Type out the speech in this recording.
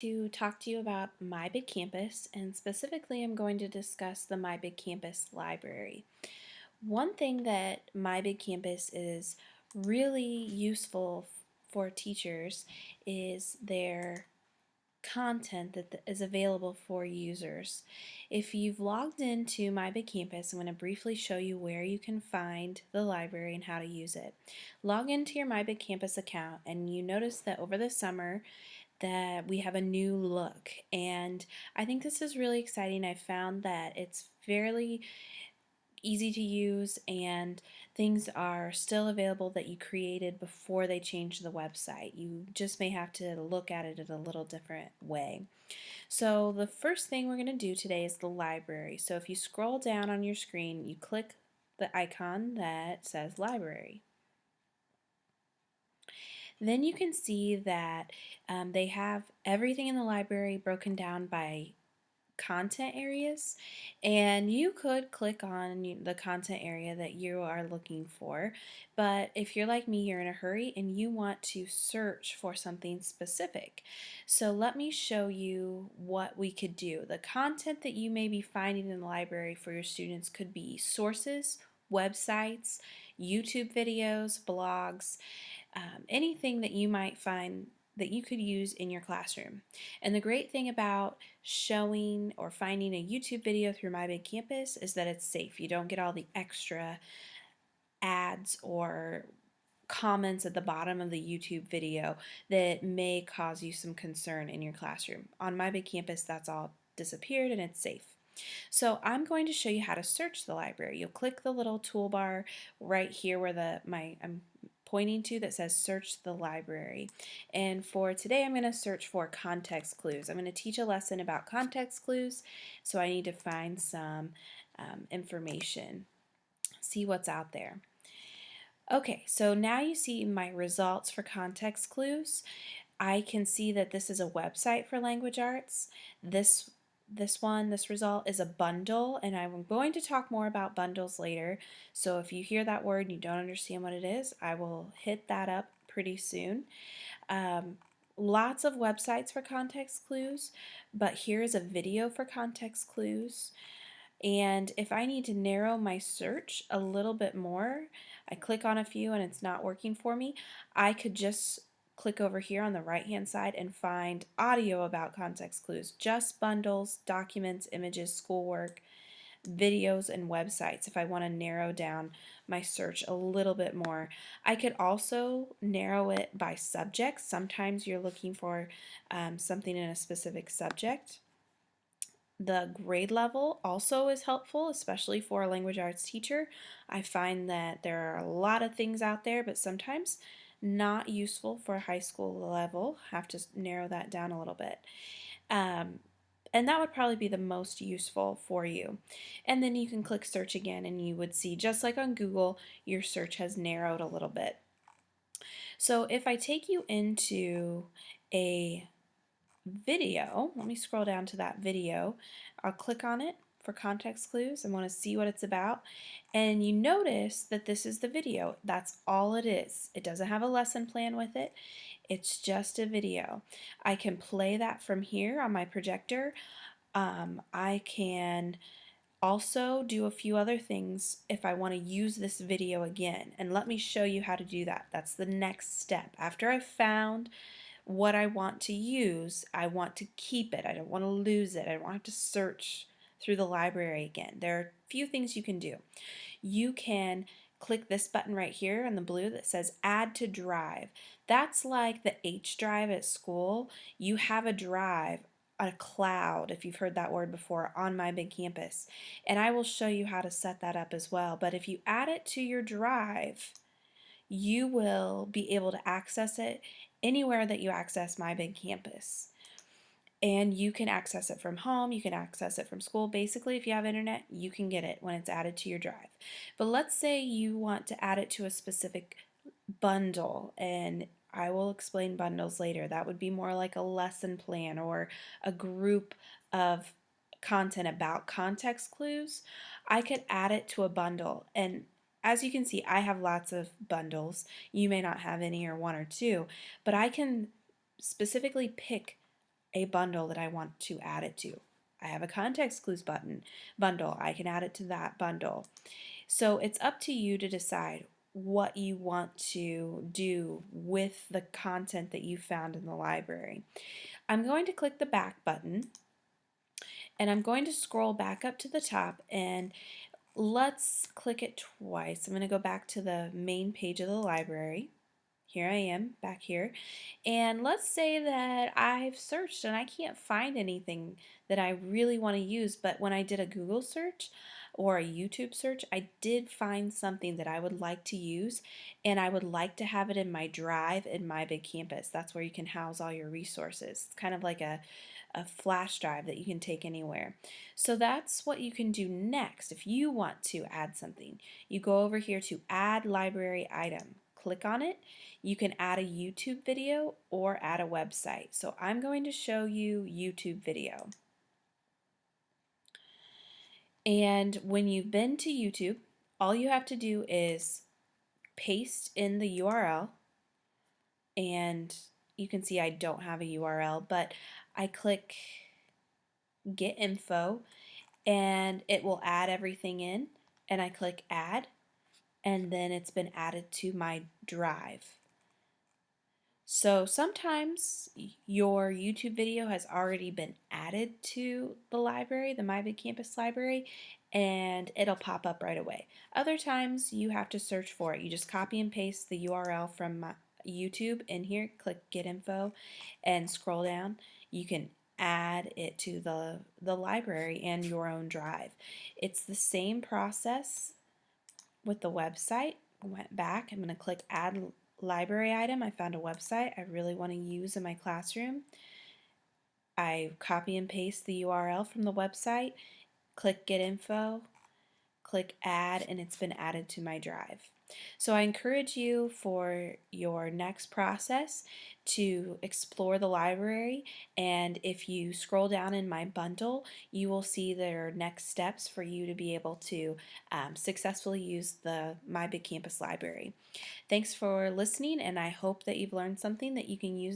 To talk to you about MyBigCampus, and specifically I'm going to discuss the MyBigCampus library. One thing that MyBigCampus is really useful for teachers is their content that is available for users. If you've logged into MyBigCampus, I'm going to briefly show you where you can find the library and how to use it. Log into your MyBigCampus account and you notice that over the summer that we have a new look, and I think this is really exciting. I found that it's fairly easy to use and things are still available that you created before they changed the website. You just may have to look at it in a little different way. So the first thing we're going to do today is the library. So if you scroll down on your screen, you click the icon that says library. Then you can see that they have everything in the library broken down by content areas, and you could click on the content area that you are looking for, but if you're like me, you're in a hurry and you want to search for something specific. So let me show you what we could do. The content that you may be finding in the library for your students could be sources, websites, YouTube videos, blogs, anything that you might find that you could use in your classroom. And the great thing about showing or finding a YouTube video through MyBigCampus is that it's safe. You don't get all the extra ads or comments at the bottom of the YouTube video that may cause you some concern in your classroom. On MyBigCampus, that's all disappeared and it's safe. So I'm going to show you how to search the library. You'll click the little toolbar right here where I'm pointing to that says search the library. And for today I'm going to search for context clues. I'm going to teach a lesson about context clues, so I need to find some information, see what's out there. Okay, so now you see my results for context clues. I can see that this is a website for language arts. This result is a bundle, and I'm going to talk more about bundles later. So if you hear that word and you don't understand what it is, I will hit that up pretty soon. Lots of websites for context clues, but here's a video for context clues. And if I need to narrow my search a little bit more, I click on a few and it's not working for me, I could just click over here on the right hand side and find audio about context clues, just bundles, documents, images, schoolwork, videos, and websites if I want to narrow down my search a little bit more. I could also narrow it by subject. Sometimes you're looking for something in a specific subject. The grade level also is helpful, especially for a language arts teacher. I find that there are a lot of things out there, but sometimes not useful for a high school level. Have to narrow that down a little bit. And that would probably be the most useful for you. And then you can click search again and you would see, just like on Google, your search has narrowed a little bit. So if I take you into a video, let me scroll down to that video. I'll click on it for context clues. I want to see what it's about. And you notice that this is the video. That's all it is. It doesn't have a lesson plan with it. It's just a video. I can play that from here on my projector. I can also do a few other things if I want to use this video again. And let me show you how to do that. That's the next step. After I've found what I want to use, I want to keep it. I don't want to lose it. I don't have to search through the library again. There are a few things you can do. You can click this button right here in the blue that says add to drive. That's like the H drive at school. You have a drive, a cloud, if you've heard that word before, on MyBigCampus. And I will show you how to set that up as well. But if you add it to your drive, you will be able to access it anywhere that you access MyBigCampus. And you can access it from home, you can access it from school. Basically, if you have internet, you can get it when it's added to your drive. But let's say you want to add it to a specific bundle, and I will explain bundles later. That would be more like a lesson plan or a group of content about context clues. I could add it to a bundle, and as you can see, I have lots of bundles. You may not have any or one or two, but I can specifically pick a bundle that I want to add it to. I have a context clues bundle. I can add it to that bundle. So it's up to you to decide what you want to do with the content that you found in the library. I'm going to click the back button and I'm going to scroll back up to the top, and let's click it twice. I'm going to go back to the main page of the library. Here I am back here, and let's say that I've searched and I can't find anything that I really want to use, but when I did a Google search or a YouTube search, I did find something that I would like to use, and I would like to have it in my drive in MyBigCampus. That's where you can house all your resources. It's kind of like a flash drive that you can take anywhere. So that's what you can do next. If you want to add something, you go over here to Add Library Item. Click on it. You can add a YouTube video or add a website. So I'm going to show you YouTube video. And when you've been to YouTube, all you have to do is paste in the URL, and you can see I don't have a URL, but I click Get Info and it will add everything in, and I click Add, and then it's been added to my drive. So sometimes your YouTube video has already been added to the library, the MyBigCampus library, and it'll pop up right away. Other times you have to search for it. You just copy and paste the URL from YouTube in here, click Get Info, and scroll down. You can add it to the library and your own drive. It's the same process with the website. Went back, I'm going to click Add Library Item. I found a website I really want to use in my classroom. I copy and paste the URL from the website, click Get Info, click Add, and it's been added to my drive. So I encourage you for your next process to explore the library, and if you scroll down in my bundle, you will see there are next steps for you to be able to successfully use the MyBigCampus library. Thanks for listening, and I hope that you've learned something that you can use